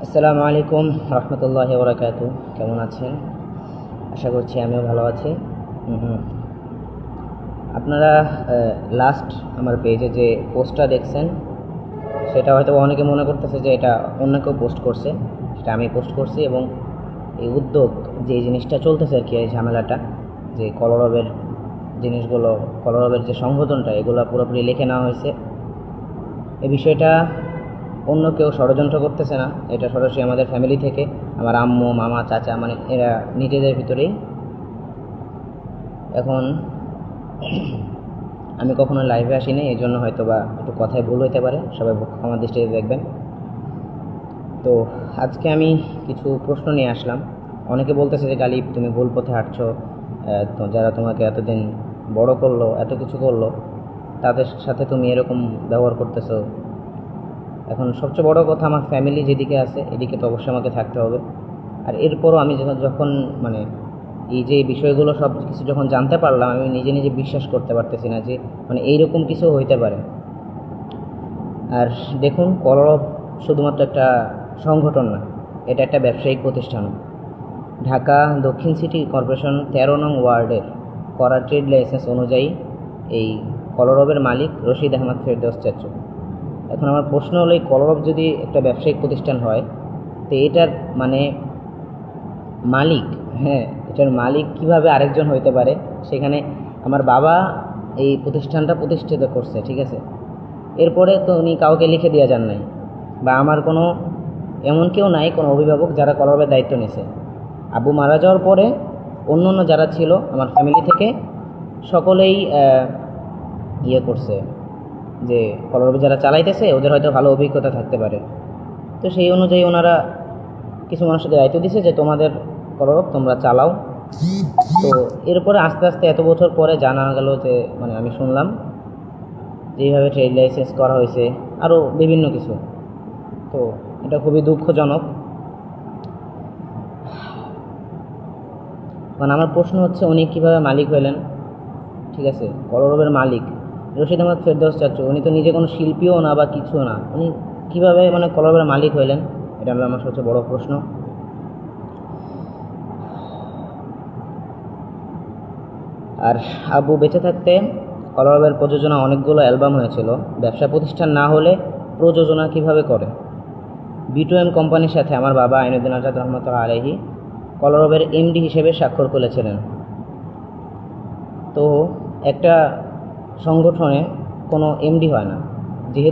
আসসালামু আলাইকুম রহমতুল্লাহি ওয়া বারাকাতুহু। কেমন আছেন? আশা করছি আমিও ভালো আছি। আপনারা লাস্ট আমার পেজে যে পোস্টটা দেখছেন সেটা হয়তো অনেকে মনে করতেছে যে এটা অন্য কেউ পোস্ট করছে, সেটা আমি পোস্ট করছি। এবং এই উদ্যোগ যে জিনিসটা চলতেছে আর কি, এই ঝামেলাটা যে কলরবের জিনিসগুলো, কলরবের যে সংগঠনটা, এগুলো পুরোপুরি লিখে নেওয়া হয়েছে। এই বিষয়টা অন্য কেউ ষড়যন্ত্র করতেছে না, এটা সরাসরি আমাদের ফ্যামিলি থেকে, আমার আম্মু, মামা, চাচা, মানে এরা নিজেদের ভিতরেই। এখন আমি কখনো লাইভে আসিনি, এই জন্য হয়তো বা একটু কথায় ভুল হইতে পারে, সবাই ক্ষমা দৃষ্টিতে দেখবেন। তো আজকে আমি কিছু প্রশ্ন নিয়ে আসলাম। অনেকে বলতেছে যে গালিব, তুমি ভুল পথে হাঁটছো, তো যারা তোমাকে এতদিন বড় করলো, এত কিছু করলো, তাদের সাথে তুমি এরকম ব্যবহার করতেছো। এখন সবচেয়ে বড় কথা, আমার ফ্যামিলি যেদিকে আছে এদিকে তো অবশ্যই আমাকে থাকতে হবে। আর এরপরও আমি যখন মানে এই যে বিষয়গুলো সব কিছু যখন জানতে পারলাম, আমি নিজে নিজে বিশ্বাস করতে পারতেছি না যে মানে এইরকম কিছু হইতে পারে। আর দেখুন, কলরব শুধুমাত্র একটা সংগঠন না, এটা একটা ব্যবসায়িক প্রতিষ্ঠানও। ঢাকা দক্ষিণ সিটি কর্পোরেশন 13 নং ওয়ার্ডের করা ট্রেড লাইসেন্স অনুযায়ী এই কলরবের মালিক রশিদ আহমদ ফেরদৌস চাচু। এখন আমার প্রশ্ন হলো, এই কলরব যদি একটা ব্যবসায়িক প্রতিষ্ঠান হয়, তো এটার মানে মালিক, এটার মালিক কিভাবে আরেকজন হইতে পারে? সেখানে আমার বাবা এই প্রতিষ্ঠানটা প্রতিষ্ঠিত করছে, ঠিক আছে, এরপরে তো উনি কাউকে লিখে দিয়ে যান নাই, বা আমার কোনো এমন কেউ নাই, কোনো অভিভাবক যারা কলরবের দায়িত্ব নিছে। আব্বু মারা যাওয়ার পরে অন্য অন্য যারা ছিল আমার ফ্যামিলি থেকে, সকলেই করছে যে কলরবে যারা চালাইতেছে ওদের হয়তো ভালো অভিজ্ঞতা থাকতে পারে। তো সেই অনুযায়ী ওনারা কিছু মানুষকে দায়িত্ব দিছে যে তোমাদের কলরব তোমরা চালাও। তো এরপরে আস্তে আস্তে এত বছর পরে জানা গেল যে মানে আমি শুনলাম যেইভাবে ট্রেড লাইসেন্স করা হয়েছে, আরও বিভিন্ন কিছু। তো এটা খুবই দুঃখজনক। মানে আমার প্রশ্ন হচ্ছে, উনি কীভাবে মালিক হইলেন? ঠিক আছে, কলরবের মালিক রশিদ আহমদ ফেরদৌস চাচু, উনি তো নিজে কোনো শিল্পীও না বা কিছুও না, উনি কীভাবে মানে কলরবের মালিক হইলেন? এটা হলো আমার সবচেয়ে বড় প্রশ্ন। আর আব্বু বেঁচে থাকতে কলরবের প্রযোজনা অনেকগুলো অ্যালবাম হয়েছিল। ব্যবসা প্রতিষ্ঠান না হলে প্রযোজনা কিভাবে করে? B2M কোম্পানির সাথে আমার বাবা আইনুদ্দিন আজাদ রহমতুল্লাহ আলাইহি কলরবের MD হিসেবে স্বাক্ষর করেছিলেন। তো একটা সংগঠনে কোনো MD হয় না, যেহেতু